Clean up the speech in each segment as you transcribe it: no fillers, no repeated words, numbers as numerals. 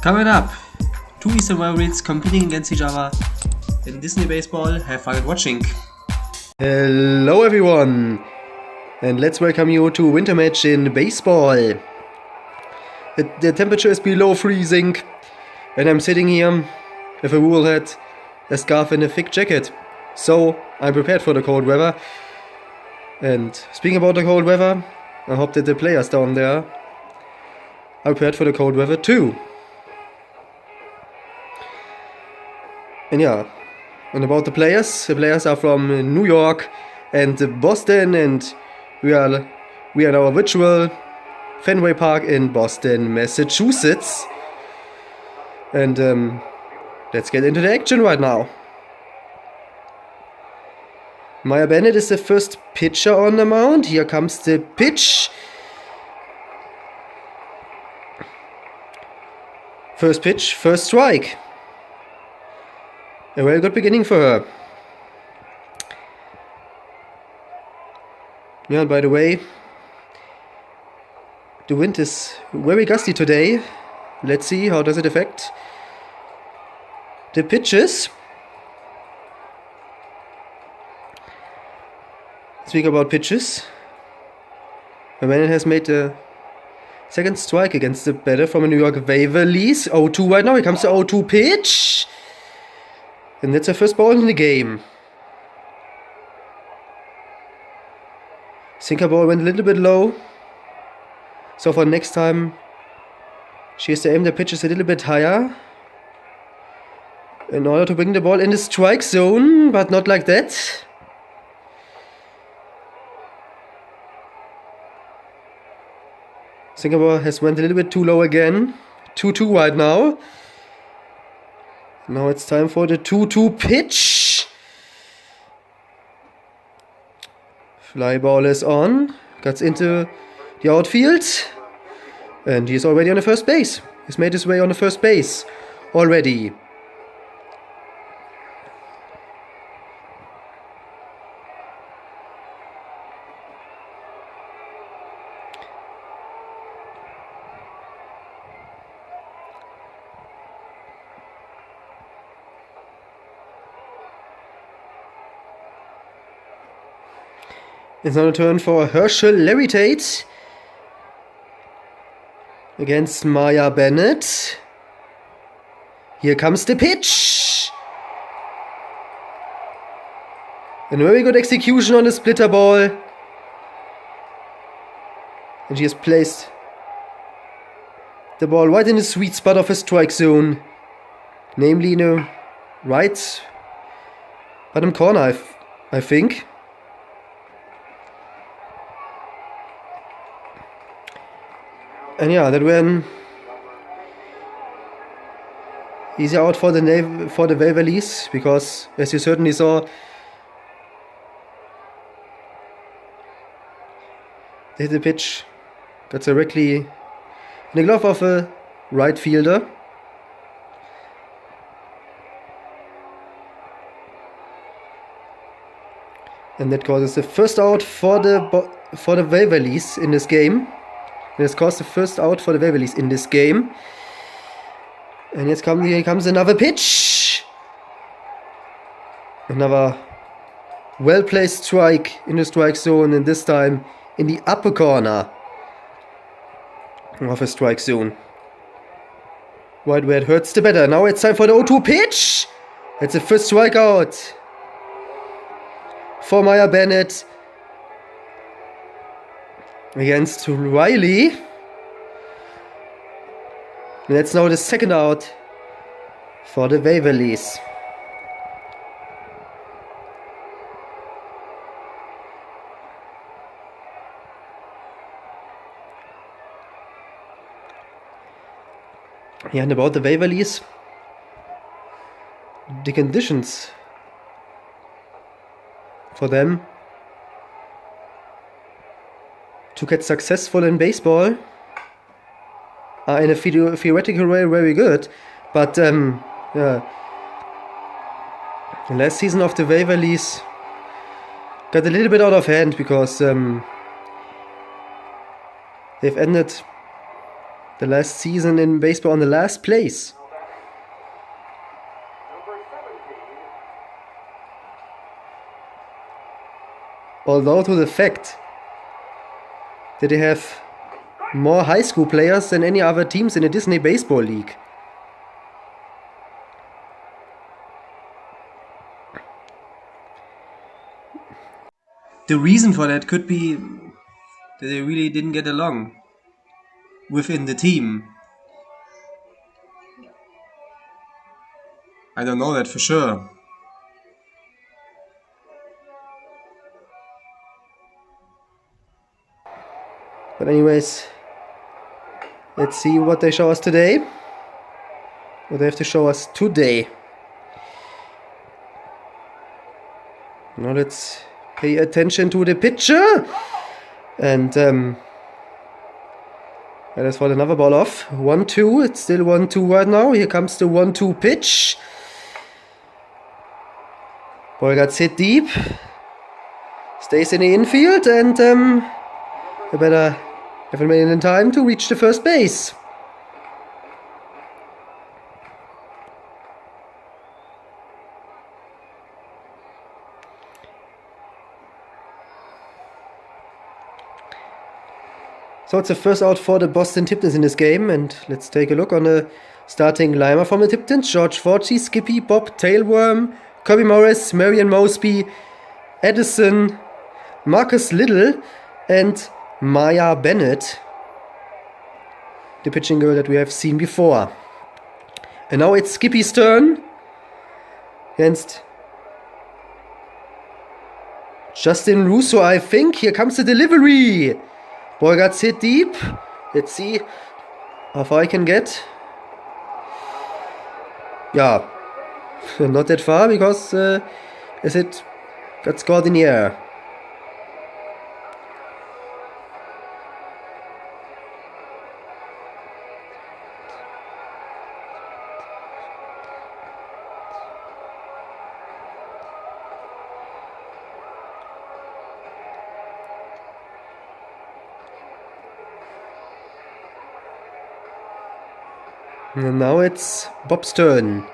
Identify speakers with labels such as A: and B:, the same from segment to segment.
A: Coming up, two Eastern Waverlys competing against each other in Disney baseball. Have fun watching.
B: Hello everyone, and let's welcome you to a winter match in baseball. The temperature is below freezing, and I'm sitting here with a wool hat, a scarf and a thick jacket. So I'm prepared for the cold weather. And speaking about the cold weather, I hope that the players down there are prepared for the cold weather too. And yeah, and about the players are from New York and Boston, and we are in our virtual Fenway Park in Boston, Massachusetts. And let's get into the action right now. Maya Bennett is the first pitcher on the mound. Here comes the pitch. First pitch, first strike. A very good beginning for her. Yeah, and by the way, the wind is very gusty today. Let's see how does it affect the pitches. Speak about pitches. When it has made the second strike against the batter from a New York Waverlys. 0-2 right now. Here comes the 0-2 pitch. And that's her first ball in the game. Sinker ball went a little bit low. So for next time, she has to aim the pitches a little bit higher in order to bring the ball in the strike zone, but not like that. Sinker ball has went a little bit too low again. 2-2 right now. Now it's time for the 2-2 pitch. Fly ball is on. Cuts into the outfield. And he's already on the first base. He's made his way on the first base already. It's now a turn for Herschel Levitate against Maya Bennett. Here comes the pitch. And a very good execution on the splitter ball. And she has placed the ball right in the sweet spot of a strike zone. Namely in the right bottom corner, I think. And yeah, that went easy out for the Waverlys, because as you certainly saw, they hit the pitch that's directly in the glove of a right fielder. And that causes the first out for the Waverlys in this game. And it's caused the first out for the Waverlys in this game. And here comes another pitch. Another well-placed strike in the strike zone, and this time in the upper corner of a strike zone. Right where it hurts the batter. Now it's time for the 0-2 pitch. It's the first strikeout for Maya Bennett against Riley. And that's now the second out for the Waverlys. Yeah, and about the Waverlys, the conditions for them to get successful in baseball are in a theoretical way very good, but yeah, the last season of the Waverlys got a little bit out of hand because they've ended the last season in baseball on the last place. Although to the fact that they have more high school players than any other teams in the Disney Baseball League.
A: The reason for that could be that they really didn't get along within the team. I don't know that for sure.
B: But anyways, let's see what they show us today. What they have to show us today. Now let's pay attention to the pitcher. And let us fall another ball off. 1-2. It's still 1-2 right now. Here comes the 1-2 pitch. Ball gets hit deep. Stays in the infield, and I better have a minute in time to reach the first base. So it's the first out for the Boston Tiptons in this game, and let's take a look on the starting lineup from the Tiptons. George Forgy, Skippy, Bob, Tailworm, Kirby Morris, Marion Mosby, Edison, Marcus Little, and Maya Bennett, the pitching girl that we have seen before. And now it's Skippy's turn against Justin Russo, I think. Here comes the delivery. Ball got hit deep. Let's see how far I can get. Yeah, not that far because as it got scored in the air. And now it's Bob's turn.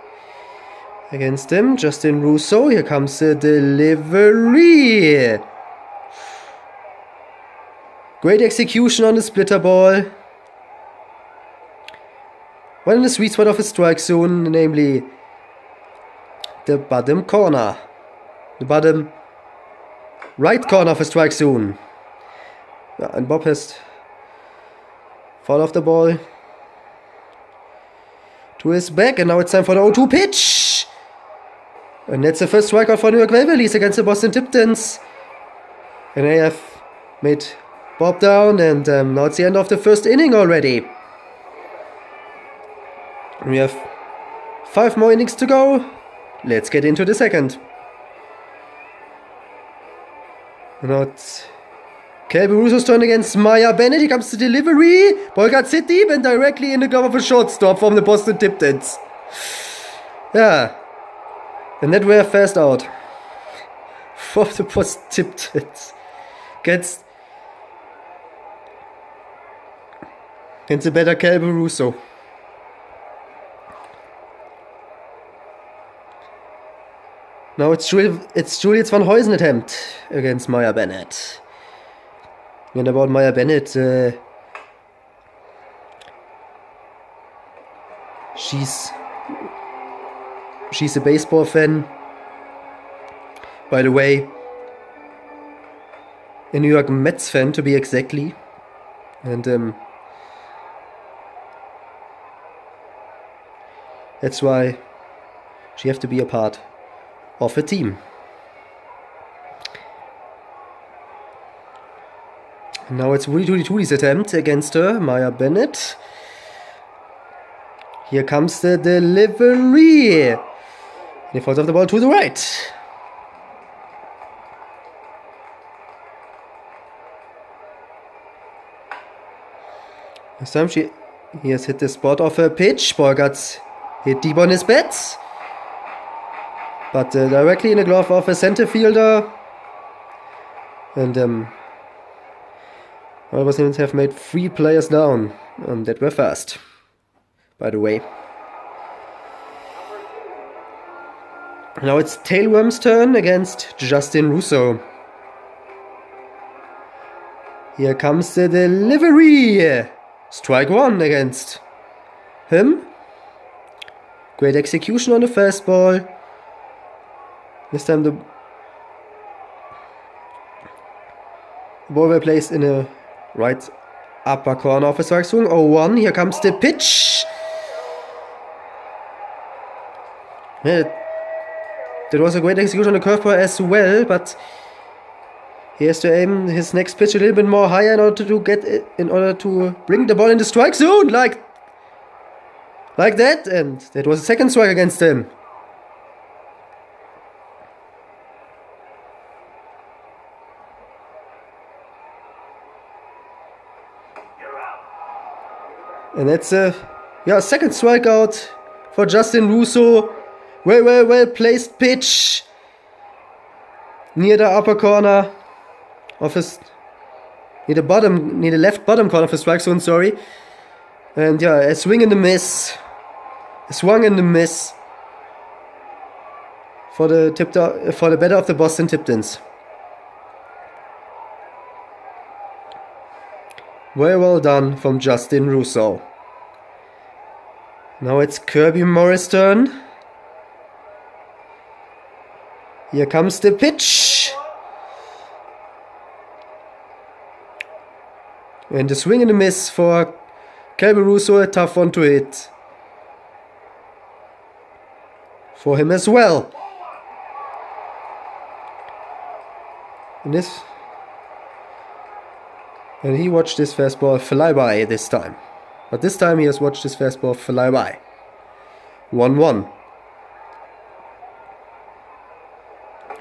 B: Against him, Justin Russo. Here comes the delivery. Great execution on the splitter ball. One in the sweet spot of his strike zone, namely the bottom corner. The bottom right corner of his strike zone. Yeah, and Bob has fall off the ball to his back, and now it's time for the 0-2 pitch. And that's the first strikeout for New York Waverlys against the Boston Tiptons. And they have made Bob down, and now it's the end of the first inning already. We have 5 more innings to go. Let's get into the second. And now it's Kelby Russo's turn against Maya Bennett. Here comes the delivery. Ball got hit deep and directly in the glove of a shortstop from the Boston Tiptons. Yeah. And that were fast out for the Boston Tiptons. Gets a better Kelby Russo. Now it's Julius Van Huysen attempt against Maya Bennett. And about Maya Bennett, she's a baseball fan. By the way, a New York Mets fan to be exactly. And that's why she have to be a part of a team. And now it's Woody Toody's attempt against her, Maya Bennett. Here comes the delivery. He falls off the ball to the right. This time he has hit the spot of a pitch. Ball got hit deep on his bat. But directly in the glove of a center fielder. And All of us have made 3 players down, that were fast, by the way. Now it's Tailworm's turn against Justin Russo. Here comes the delivery. Strike 1 against him. Great execution on the fastball. This time the ball was placed in the right upper corner of the strike zone. 0-1. Here comes the pitch. That was a great execution on the curveball as well, but he has to aim his next pitch a little bit more higher in order to bring the ball in the strike zone, like that, and that was a second strike against him. And that's a second strikeout for Justin Russo. Well placed pitch near the upper corner of his, near the left bottom corner of the strike zone, sorry. And a swing and a miss. A swung and a miss for the batter of the Boston Tiptons. Very well done from Justin Russo. Now it's Kirby Morris' turn. Here comes the pitch. And a swing and a miss for Kirby Russo, a tough one to hit for him as well. And he watched this fastball fly by this time. But this time he has watched this fastball fly by. 1-1.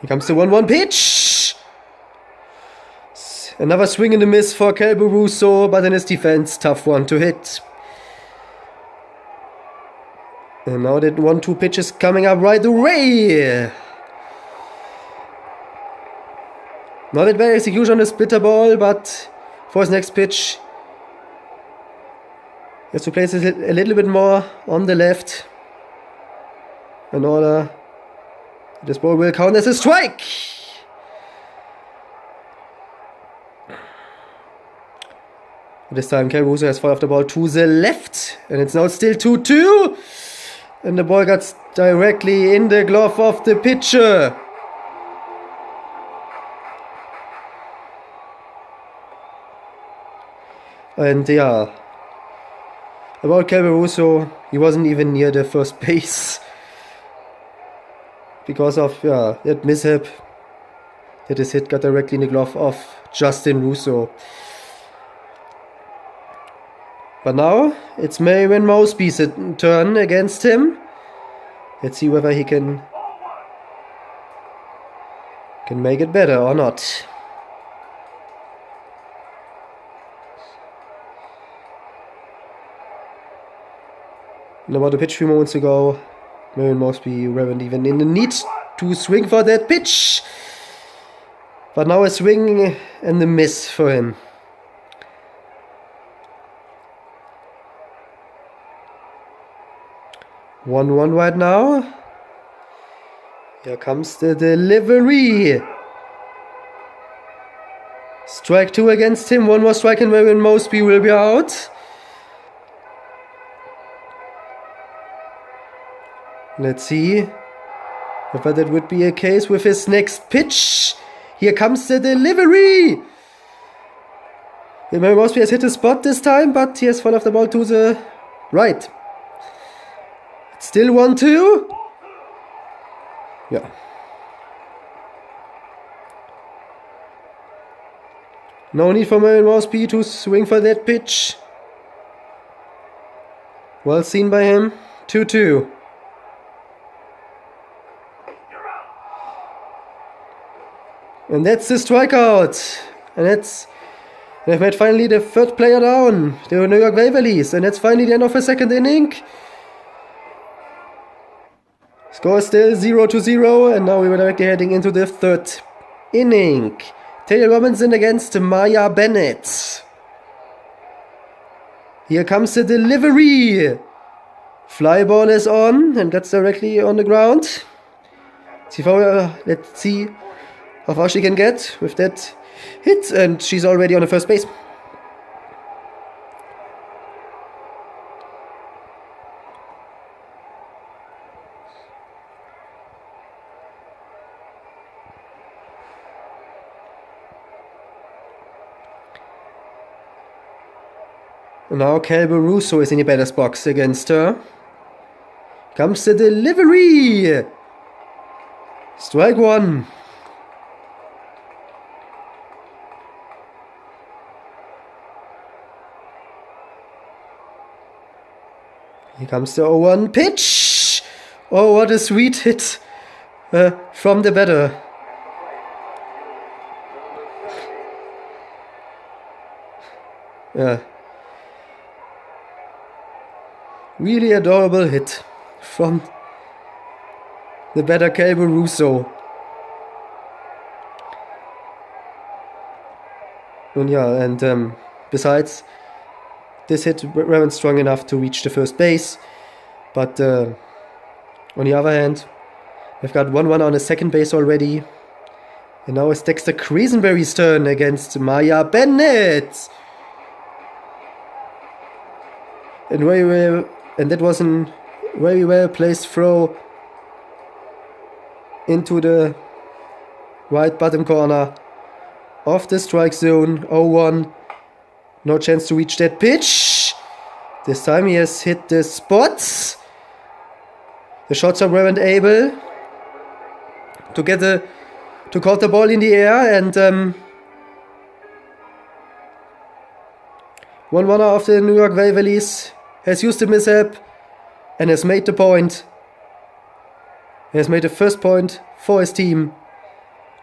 B: Here comes the 1-1 pitch. Another swing and a miss for Kirby Russo, but in his defense, tough one to hit. And now that 1-2 pitch is coming up right away. Not a bad execution on the splitter ball, but for his next pitch, he has to place it a little bit more on the left in order this ball will count as a strike. This time Kirby Russo has fouled off the ball to the left, and it's now still 2-2. And the ball got directly in the glove of the pitcher. And about Kirby Russo, he wasn't even near the first base because of that mishap, that his hit got directly in the glove of Justin Russo. But now it's Merriman Mosby's turn against him. Let's see whether he can make it better or not. And about a pitch 3 moments ago, Merriman Mosby wasn't even in the need to swing for that pitch. But now a swing and a miss for him. One right now. Here comes the delivery. Strike 2 against him. One more strike and Merriman Mosby will be out. Let's see if that would be a case with his next pitch. Here comes the delivery. Merriman Mosby has hit the spot this time, but he has fallen off the ball to the right. Still 1-2. Yeah. No need for Merriman Mosby to swing for that pitch. Well seen by him. 2-2. And that's the strikeout. And they've made finally the third player down. The New York Waverlys. And that's finally the end of the second inning. Score is still 0-0, and now we are directly heading into the third inning. Taylor Robinson against Maya Bennett. Here comes the delivery. Fly ball is on and gets directly on the ground. Let's see how far she can get with that hit, and she's already on the first base. Now Calvo Russo is in the batter's box against her. Comes the delivery! Strike one. Here comes the 0-1 pitch! Oh, what a sweet hit from the batter. Yeah. Really adorable hit from the batter Calvo Russo. And yeah, and besides, this hit wasn't strong enough to reach the first base. But on the other hand, we've got 1-1 on the second base already. And now it's Dexter Creasenberry's turn against Maya Bennett. And that was a very well placed throw into the right bottom corner of the strike zone. 0-1. No chance to reach that pitch. This time he has hit the spots. The shortstop weren't able to caught the ball in the air, and one runner of the New York Waverlys has used the mishap and has made the point. He has made the first point for his team.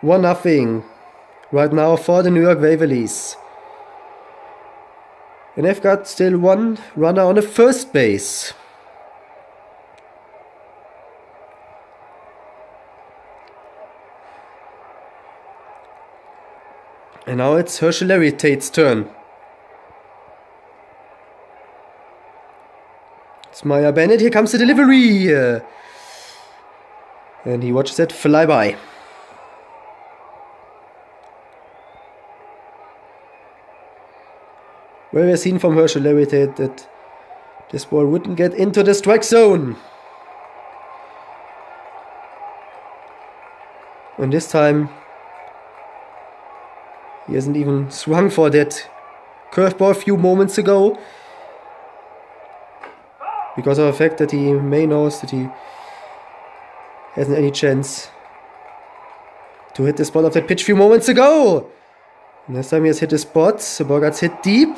B: 1-0 right now for the New York Waverlys. And they've got still one runner on the first base. And now it's Herschel Tate's turn. It's Maya Bennett. Here comes the delivery. And he watches that fly by. Well, we've seen from Herschel Tate that this ball wouldn't get into the strike zone. And this time, he hasn't even swung for that curveball a few moments ago. Because of the fact that he may knows that he hasn't any chance to hit the spot of that pitch a few moments ago. And this time he has hit the spot. The ball got hit deep.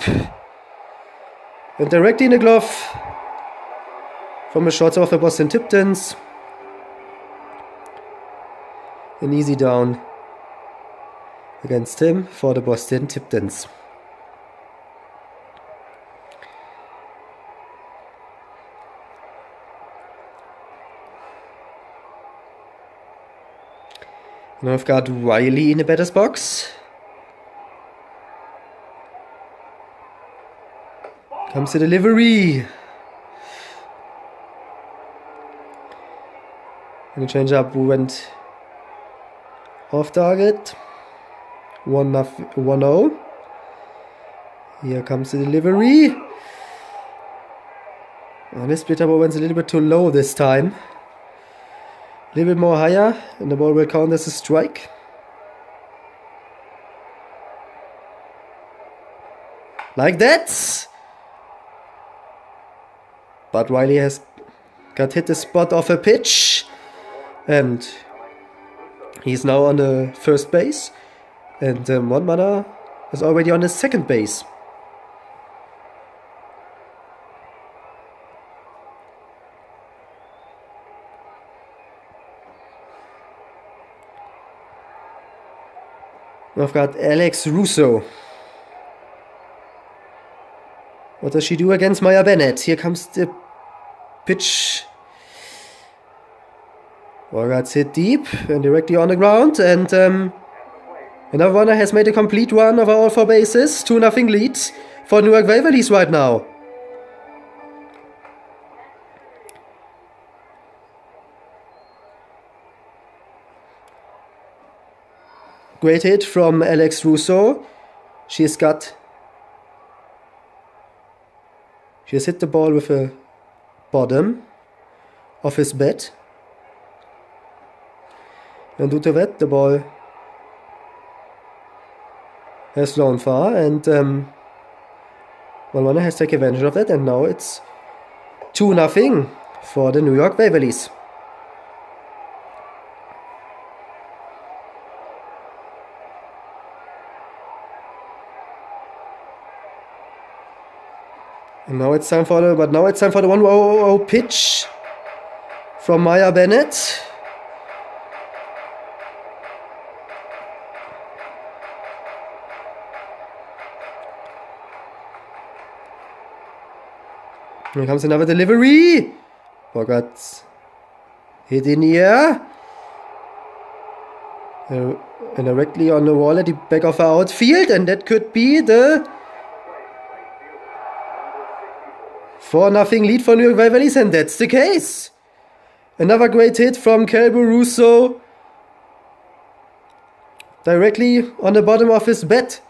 B: And directly in the glove from the shortstop of the Boston Tiptons. An easy down against him for the Boston Tiptons. Now I've got Riley in the batter's box. Comes the delivery. And the changeup went off target. 1-0. Here comes the delivery. And this splitter ball went a little bit too low this time. A little bit more higher, and the ball will count as a strike. Like that! But Riley has got hit the spot of a pitch, and he's now on the first base, and one runner is already on the second base. I've got Alex Russo. What does she do against Maya Bennett? Here comes the pitch. Ball got hit deep and directly on the ground. And another runner has made a complete run over all four bases. 2-0 lead for New York Waverlys right now. Great hit from Alex Russo. She has hit the ball with the bottom of his bat. And due to that, the ball has flown far, and one has taken advantage of that, and now it's 2-0 for the New York Waverlys. And now it's time for the 1-0 pitch from Maya Bennett. Here comes another delivery. Bogarts hit in the air. And directly on the wall at the back of our outfield. And that could be the 4-0 lead for New York Waverlys. And that's the case. Another great hit from Calbo Russo. Directly on the bottom of his bat.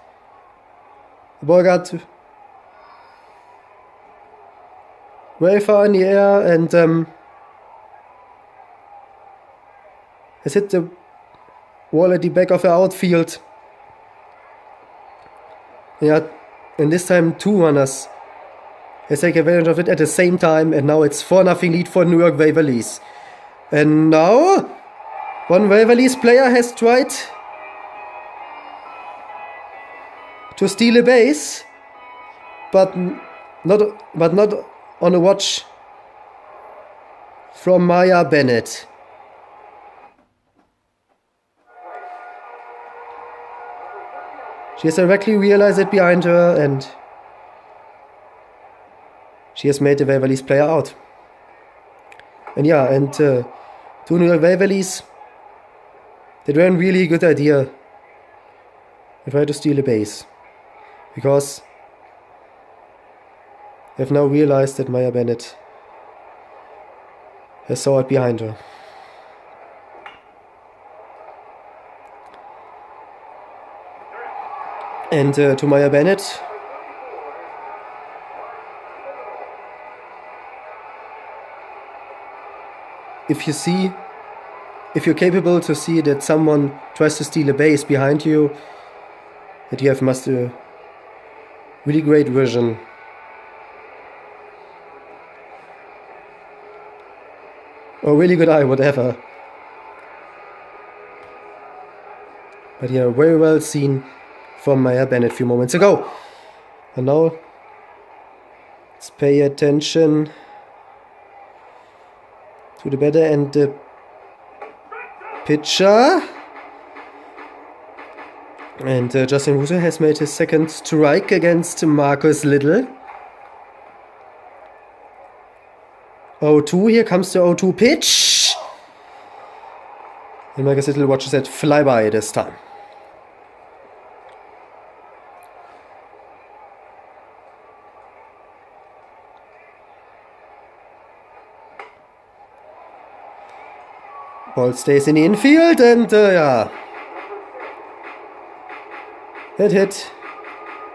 B: The ball got very far in the air and has hit the wall at the back of the outfield. Yeah, and this time 2 runners has taken advantage of it at the same time, and now it's 4-0 lead for New York Waverlys. And now one Waverlys player has tried to steal a base, but not on a watch from Maya Bennett. She has directly realized it behind her, and she has made the Waverlys player out. And yeah, and to New York Waverlys, they had a really good idea. They tried to steal a base, because they've now realized that Maya Bennett has saw it behind her. And to Maya Bennett, if you're capable to see that someone tries to steal a base behind you, that you have must really great vision. Or really good eye, whatever. But yeah, very well seen from Maya Bennett a few moments ago. And now let's pay attention to the batter and the pitcher. And Justin Russo has made his second strike against Marcus Little. 0-2, here comes the 0-2 pitch. And Marcus Little watches that fly by this time. Ball stays in the infield, and yeah. That hit.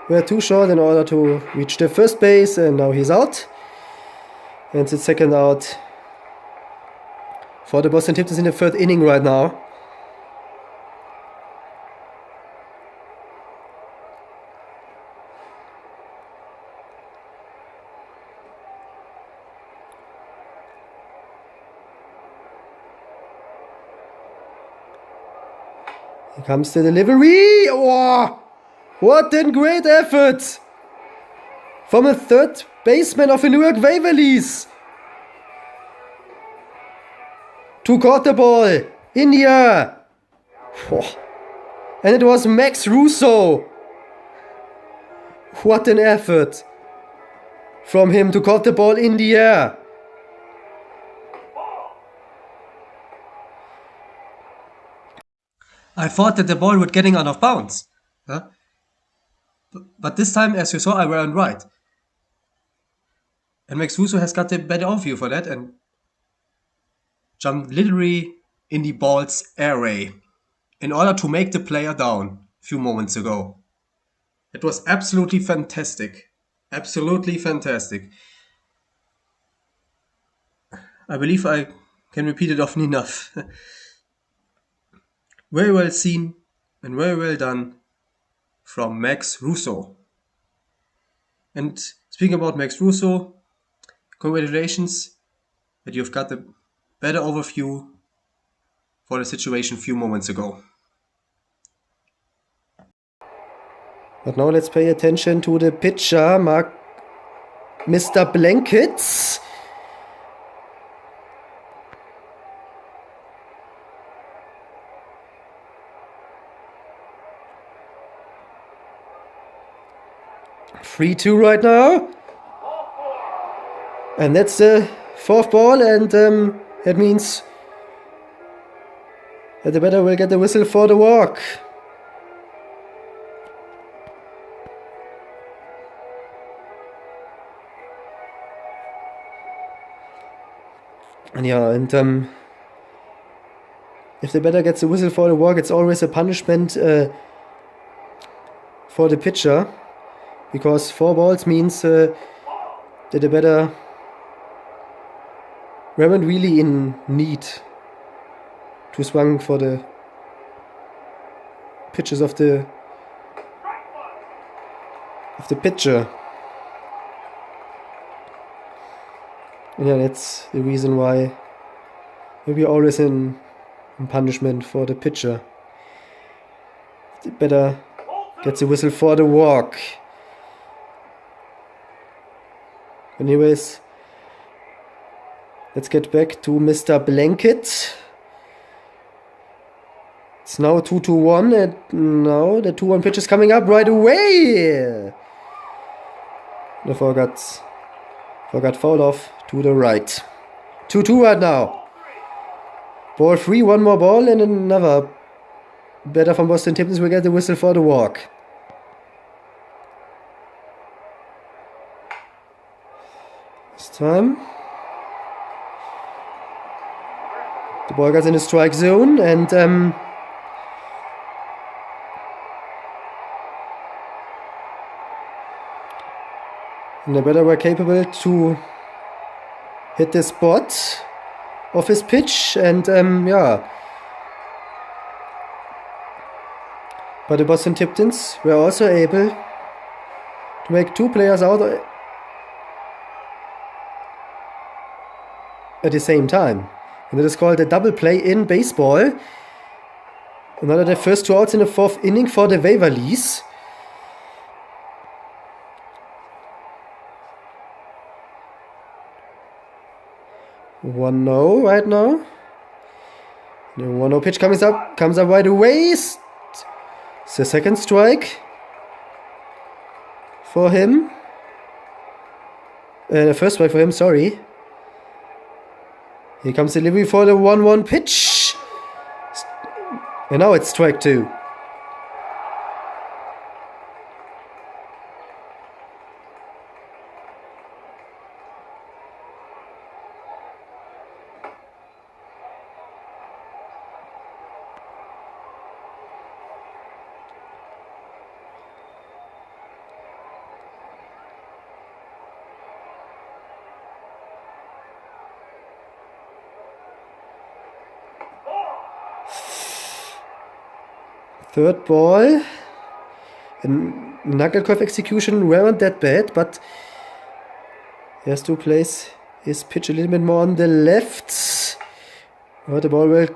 B: We're too short in order to reach the first base, and now he's out. And it's second out for the Boston Tiptons in the third inning right now. Here comes the delivery. Oh, what a great effort from a third baseman of the New York Waverlys to caught the ball in the air. Oh. And it was Max Russo. What an effort from him to caught the ball in the air.
A: I thought that the ball would getting out of bounds. Huh? But this time, as you saw, I were on right. And Max Russo has got the better overview for that and jumped literally in the ball's airway. in order to make the player down a few moments ago. It was absolutely fantastic. Absolutely fantastic. I believe I can repeat it often enough. Very well seen and very well done from Max Russo. And speaking about Max Russo, congratulations that you've got a better overview for the situation a few moments ago.
B: But now let's pay attention to the pitcher, Mr. Blankets. Three, 2 right now. And that's the 4th ball, and that means that the batter will get the whistle for the walk. And yeah, and if the batter gets the whistle for the walk, it's always a punishment for the pitcher, because 4 balls means that the batter weren't really in need to swing for the pitches of the pitcher. And yeah, that's the reason why we'll be always in punishment for the pitcher. The batter gets a whistle for the walk. Anyways, let's get back to Mr. Blanket. It's now 2-1, and now the 2-1 pitch is coming up right away. The forgot fouled off to the right. 2-2 right now. Ball 3, one more ball, and another batter from Boston Tiptons will get the whistle for the walk. This time the ball gets in the strike zone, and the batter were capable to hit the spot of his pitch, and yeah. But the Boston Tiptons were also able to make 2 players out at the same time. And that is called a double play in baseball. Another the first 2 outs in the 4th inning for the Waverlys. One no right now. The 1-0 pitch comes up right away. It's the 2nd strike for him. The 1st strike for him, sorry. Here comes the delivery for the 1-1 pitch. And now it's strike 2. Third ball. And knuckle curve execution weren't that bad, but he has to place his pitch a little bit more on the left. Or the ball will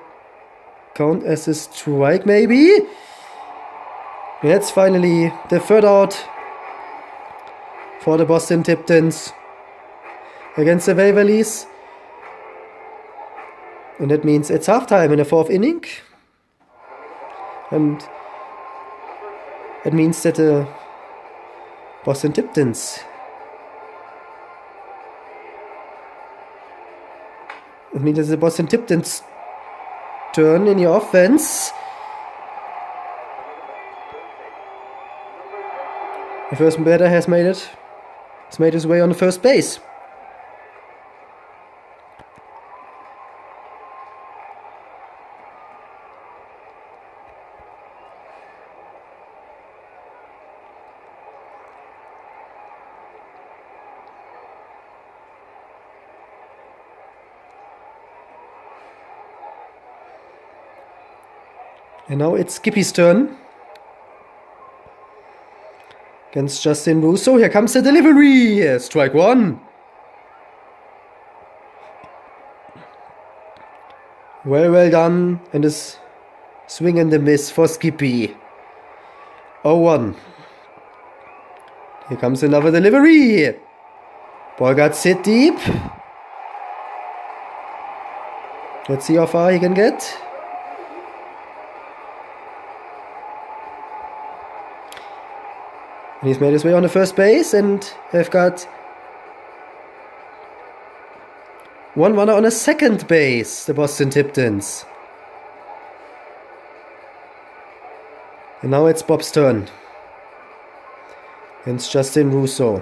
B: count as a strike, maybe. And that's finally the 3rd out for the Boston Tiptons against the Waverlys. And that means it's halftime in the 4th inning. And that means that the Boston Tiptons turn in the offense. The first batter has made his way on the first base. And now it's Skippy's turn. Against Justin Russo. Here comes the delivery. Strike one. Well done. And a swing and a miss for Skippy. 0-1. Here comes another delivery. Ball got hit deep. Let's see how far he can get. And he's made his way on the first base, and they've got one runner on a second base, the Boston Tiptons. And now it's Bob's turn. And it's Justin Russo.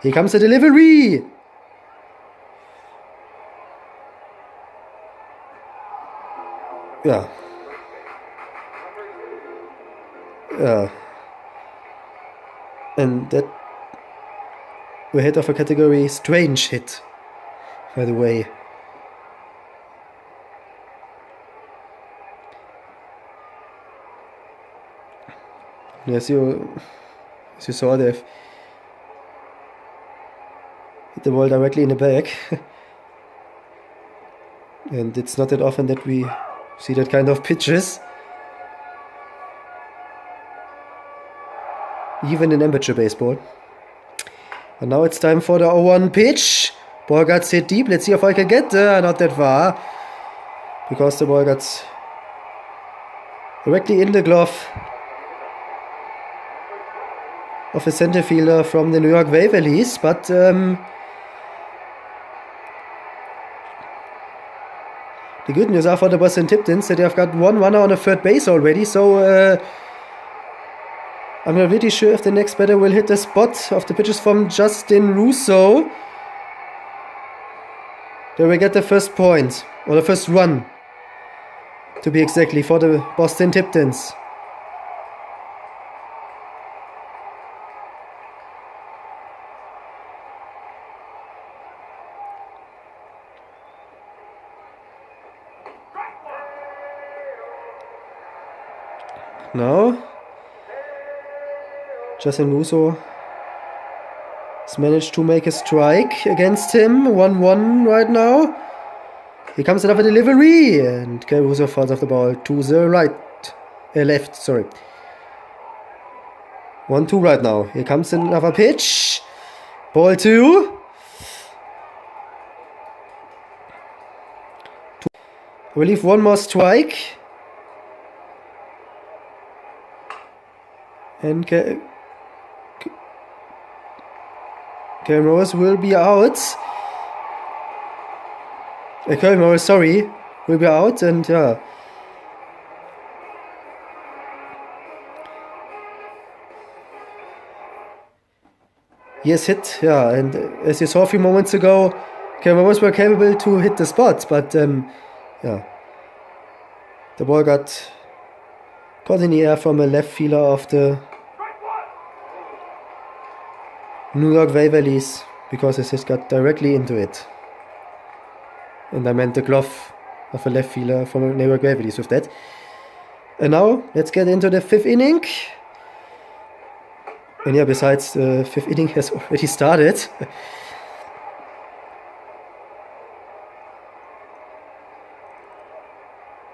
B: Here comes the delivery. Yeah. And that we're hit of a category strange hit, by the way. As you saw, they've hit the ball directly in the back. And it's not that often that we see that kind of pitches. Even in amateur baseball. And now it's time for the 0-1 pitch. Ball got hit deep. Let's see if I can get there. Not that far. Because the ball got directly in the glove of a center fielder from the New York Waverlys. But the good news are for the Boston Tiptons that they've got one runner on the third base already. So I'm not really sure if the next batter will hit the spot of the pitches from Justin Russo. They will get the first point, or the first run, to be exactly, for the Boston Tiptons. Now Justin Russo has managed to make a strike against him. 1-1 right now. Here comes another delivery. And Russo falls off the ball to the left. 1-2 right now. Here comes another pitch. Ball 2. I believe one more strike. And Kyle Morris will be out. Kyle Morris, sorry, will be out, and yeah. He has hit, yeah, and as you saw a few moments ago, Kyle Morris were capable to hit the spot, but yeah. The ball got caught in the air from a left fielder of the New York Waverlys, because his hit got directly into it. And I meant the glove of a left fielder from New York Waverlys with that. And now, let's get into the fifth inning. And yeah, besides, the fifth inning has already started.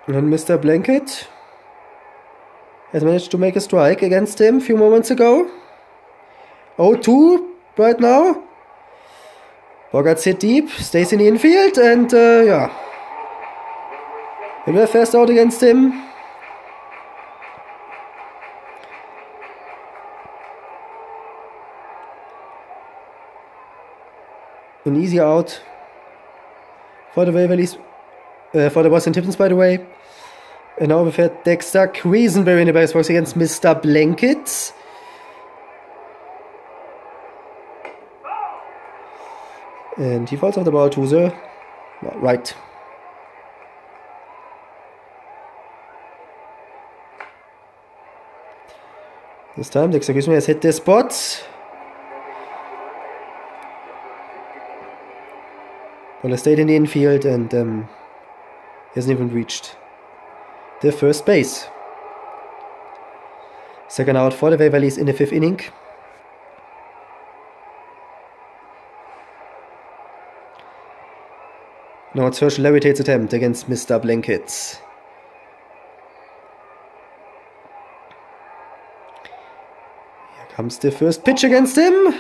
B: And Mr. Blanket has managed to make a strike against him a few moments ago. 0-2 right now. Ball got hit deep, stays in the infield, and yeah. We were first out against him. An easy out for the Waverlys, for the Boston Tiptons, by the way. And now we've had Dexter Quisenberry in the base box against Mr. Blanket. And he falls off the ball to the right. This time Dexter Quisenberry has hit the spot. Ball has stayed in the infield and hasn't even reached the first base. Second out for the Waverlys in the 5th inning. Now it's Herschel Laritate's attempt against Mr. Blankets. Here comes the first pitch against him.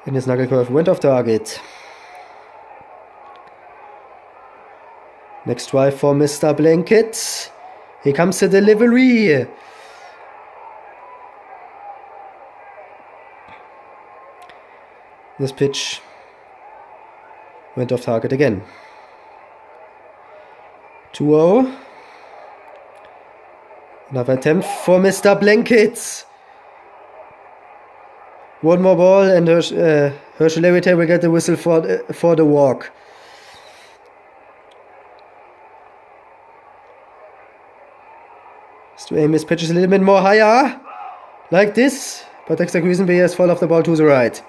B: And his knuckle curve went off target. Next drive for Mr. Blanket. Here comes the delivery. This pitch went off target again. 2-0. Another attempt for Mr. Blanket. One more ball and Herschel Laritate will get the whistle for the walk. To aim his pitches a little bit more higher, like this, but Dexter Griesenby has fall off the ball to the right.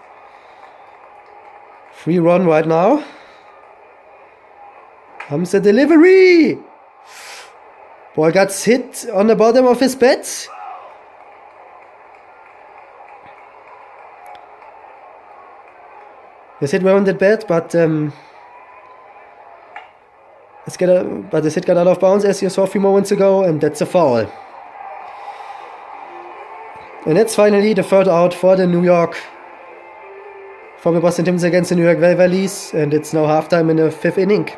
B: Free run right now. Comes the delivery. Ball gets hit on the bottom of his bat. His hit around that bat, but his hit got out of bounds as you saw a few moments ago, and that's a foul. And that's finally the third out for the Boston Timbers against the New York Waverlys, and it's now halftime in the 5th inning.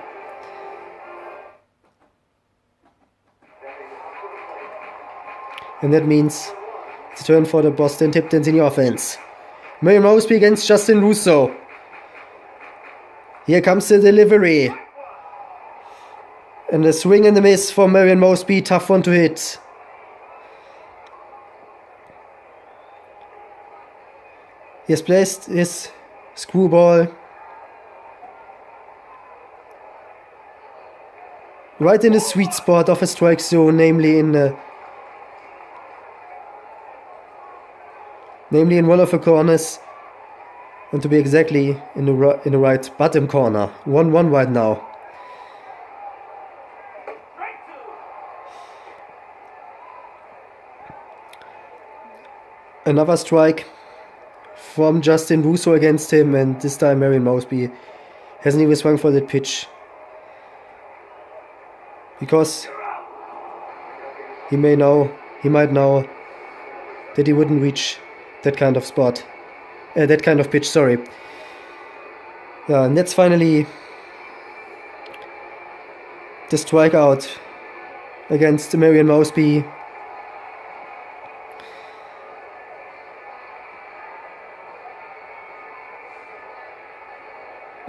B: And that means it's a turn for the Boston Tiptons in the offense. Murray Mosby against Justin Russo. Here comes the delivery. And a swing and a miss for Marion Mosby, tough one to hit. He has placed his screwball right in the sweet spot of a strike zone, namely in one of the corners, and to be exactly in the right bottom corner. 1-1 right now. Another strike from Justin Russo against him, and this time Marion Mosby hasn't even swung for that pitch, because he might know that he wouldn't reach that kind of pitch. Sorry. Yeah, and that's finally the strikeout against Marion Mosby.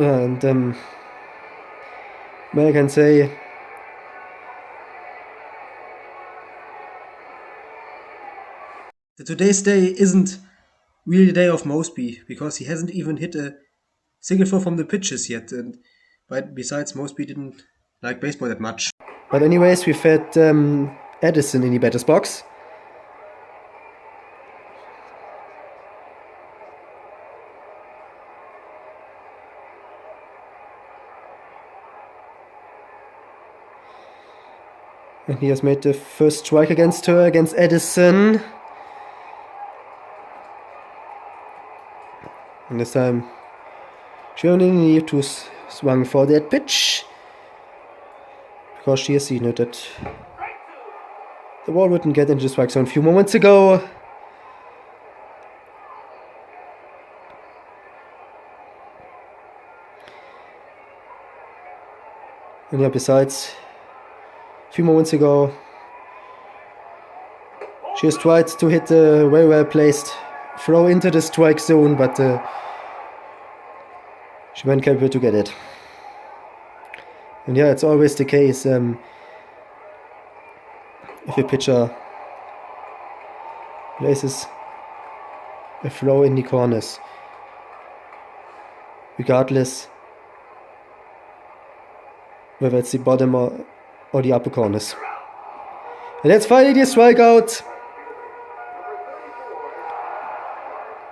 B: And I can say
A: today's day isn't really the day of Mosby, because he hasn't even hit a single throw from the pitches yet, but besides, Mosby didn't like baseball that much.
B: But anyways, we've had Edison in the batter's box. And he has made the first strike against Edison. And this time, she only needed to swing for that pitch, because she has seen it that the ball wouldn't get into the strike zone a few moments ago. And yeah, besides, a few moments ago, she has tried to hit the very well placed throw into the strike zone, but she wasn't capable to get it. And yeah, it's always the case if a pitcher places a throw in the corners, regardless whether it's the bottom or the upper corners. And that's finally the strikeout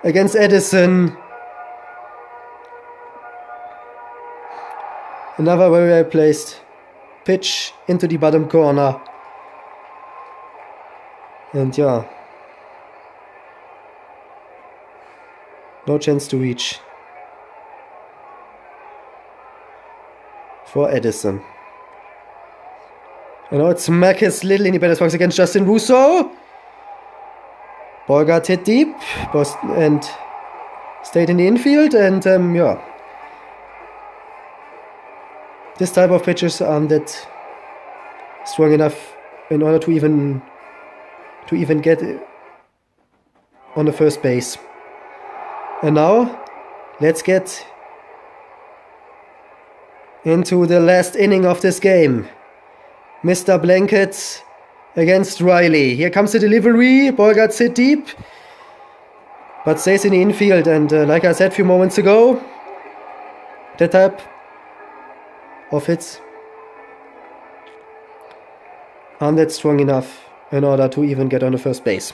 B: against Edison. Another very well placed pitch into the bottom corner. And yeah, no chance to reach for Edison. And now it's Marcus Little in the batter's box against Justin Russo. Ball got hit deep and stayed in the infield, and yeah. This type of pitches aren't that strong enough in order to even get on the first base. And now let's get into the last inning of this game. Mr. Blanket against Riley. Here comes the delivery. Ball got hit deep, but stays in the infield. And like I said a few moments ago, that type of hits aren't that strong enough in order to even get on the first base.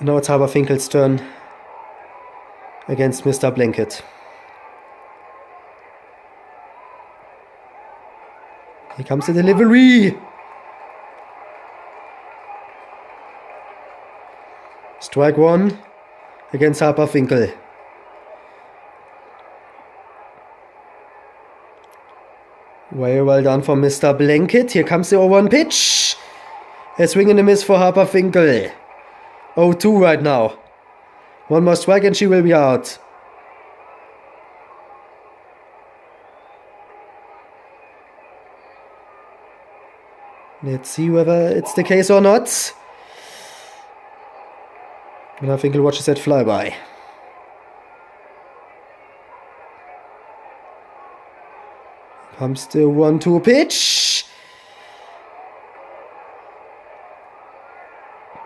B: Now it's Haberfinkel's turn against Mr. Blanket. Here comes the delivery. Strike one against Haberfinkel. Very well done for Mr. Blanket. Here comes the 0-1 pitch. A swing and a miss for Haberfinkel. 0-2 right now. One more strike and she will be out. Let's see whether it's the case or not. And I think he'll watch that flyby. Comes the 1-2 pitch.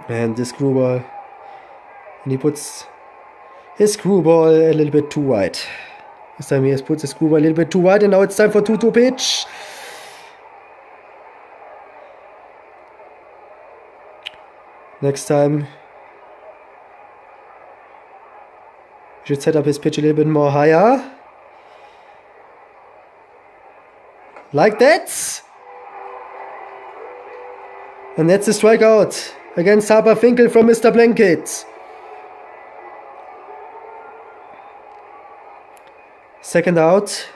B: And the screwball. And he puts his screwball a little bit too wide. This time he has put the screwball a little bit too wide, and now it's time for 2-2 pitch. Next time he should set up his pitch a little bit more higher. Like that. And that's a strikeout against Haberfinkel from Mr. Blanket. Second out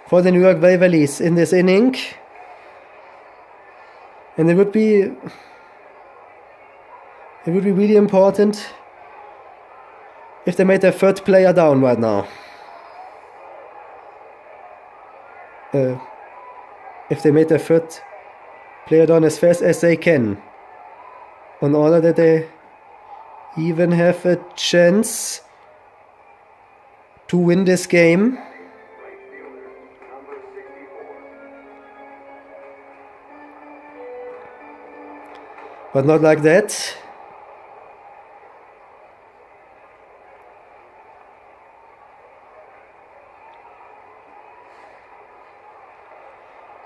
B: for the New York Waverlys in this inning. And it would be really important if they made their third player down right now. If they made their third player down as fast as they can, in order that they even have a chance to win this game. But not like that.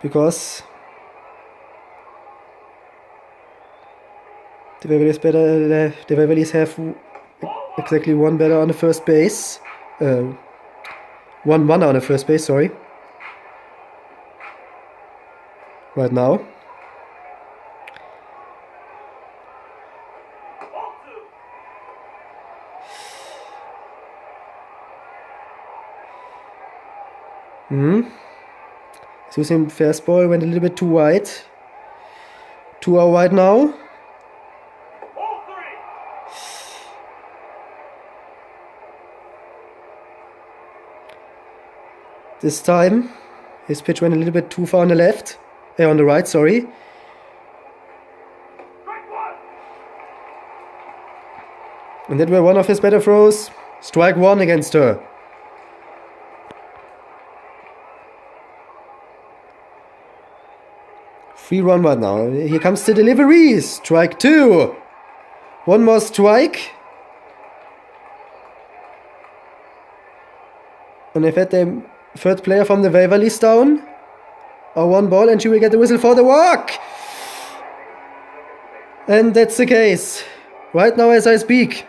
B: Because the Waverlys have exactly one batter on the first base. One runner on the first base, sorry. Right now. Using fastball went a little bit too wide. 2-0 right now. This time his pitch went a little bit too far on the left. On the right, sorry. And that were one of his better throws. Strike one against her. Free run right now. Here comes the delivery. Strike two. One more strike. And if had the third player from the Waverlys down, or one ball, and she will get the whistle for the walk. And that's the case. Right now as I speak.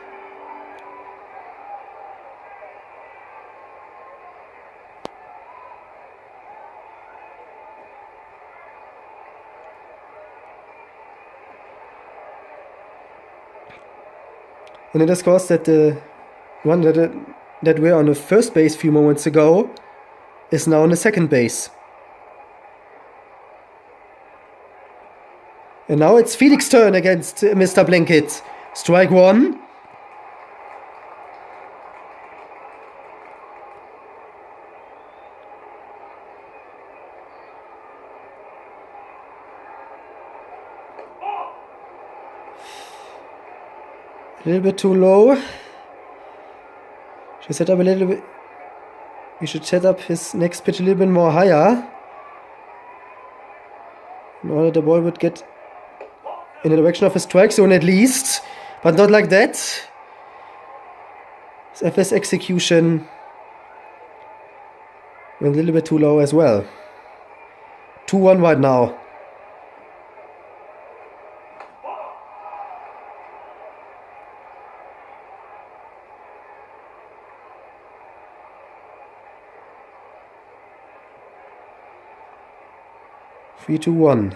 B: And it is caused that the one that were on the first base a few moments ago is now on the second base. And now it's Felix's turn against Mr. Blanket. Strike one. A little bit too low. Should set up a little bit. We should set up his next pitch a little bit more higher, in order the ball would get in the direction of his strike zone at least, but not like that. His FS execution went a little bit too low as well. 2-1 right now. Three, two, one.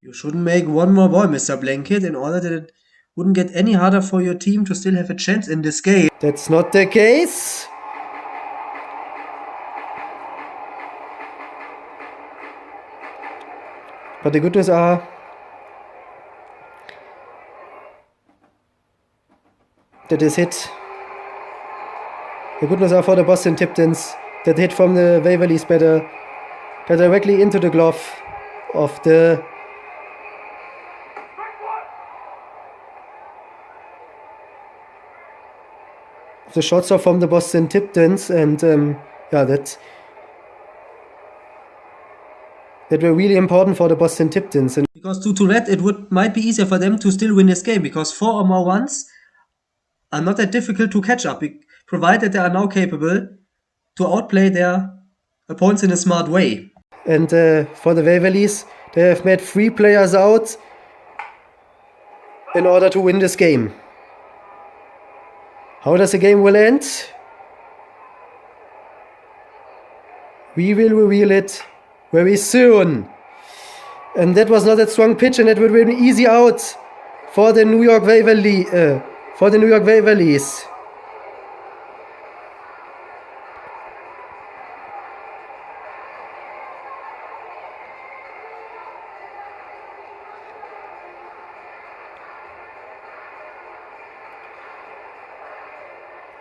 A: You shouldn't make one more ball, Mr. Blanket, in order that it wouldn't get any harder for your team to still have a chance in this game.
B: That's not the case. But the good news are that this hit. The good news are for the Boston Tiptons that hit from the Waverlys better directly into the glove of the shortstop from the Boston Tiptons, and yeah, that were really important for the Boston Tiptons. And
A: because due to that, it might be easier for them to still win this game, because 4 or more ones are not that difficult to catch up, provided they are now capable to outplay their opponents in a smart way.
B: And for the Waverlys, they have made 3 players out in order to win this game. How does the game will end? We will reveal it very soon. And that was not a strong pitch, and it would be an easy out for the New York Waverlys.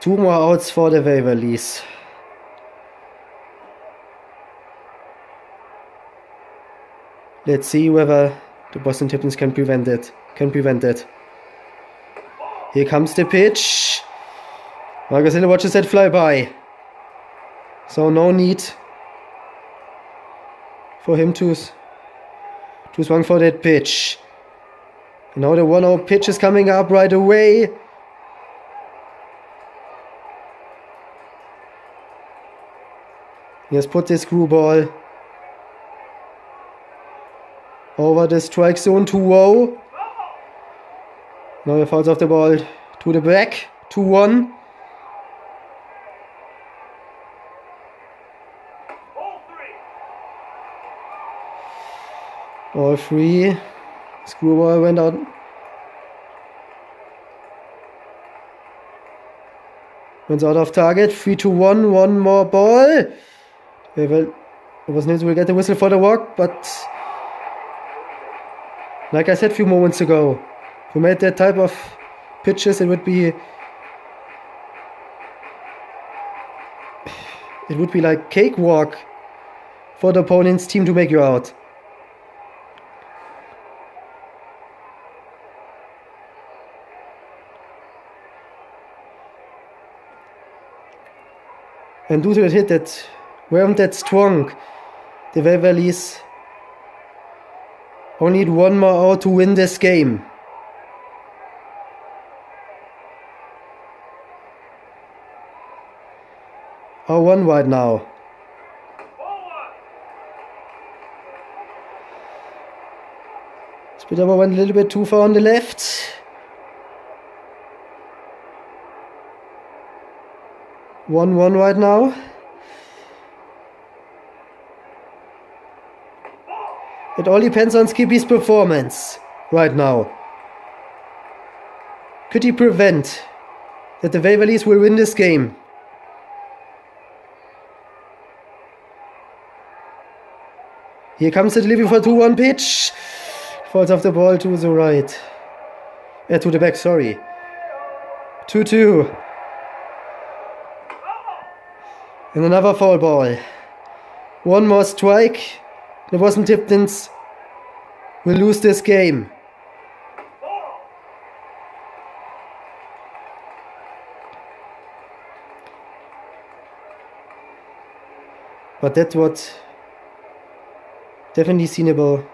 B: Two more outs for the Waverlys. Let's see whether the Boston Tiptons can prevent it. Here comes the pitch. Marcus Hill watches that fly by. So no need for him to swing for that pitch. Now the 1-0 pitch is coming up right away. He has put this screwball over the strike zone, 2-0. Now he fouls off the ball to the back, 2-1. All 3. Screwball went out. Went out of target, 3-1, one more ball. It was needed to get the whistle for the walk, but like I said a few moments ago, if we made that type of pitches, it would be like cakewalk for the opponent's team to make you out. And due to that hit that weren't that strong, the Waverlys only need one more out to win this game. Or 1 right now. Split over went a little bit too far on the left. 1-1 right now. It all depends on Skippy's performance right now. Could he prevent that the Waverlys will win this game? Here comes the delivery for 2-1 pitch. Falls off the ball to the right. To the back, sorry. 2-2. And another foul ball. One more strike. The Boston Tiptons will lose this game. But that's what definitely seenable.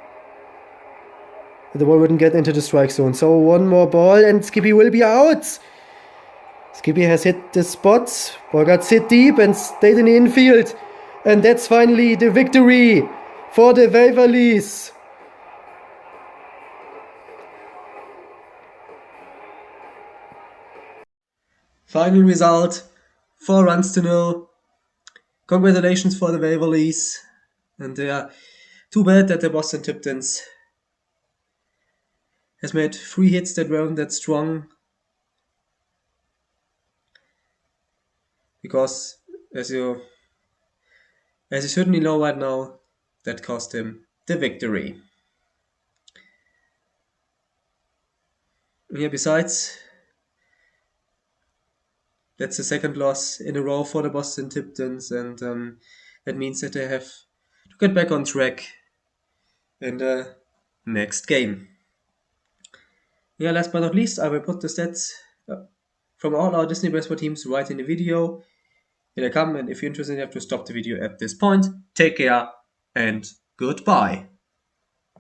B: The ball wouldn't get into the strike zone. So one more ball and Skippy will be out. Skippy has hit the spot. Ball got hit deep and stayed in the infield. And that's finally the victory for the Waverlys.
A: Final result, 4-0. Congratulations for the Waverlys. And too bad that the Boston Tiptons has made 3 hits that weren't that strong. Because as you certainly know right now, that cost him the victory. Yeah, besides, that's the second loss in a row for the Boston Tiptons, and that means that they have to get back on track in the next game. Yeah, last but not least, I will put the stats from all our Disney baseball teams right in the video. Here they come, and if you're interested, you have to stop the video at this point. Take care and goodbye.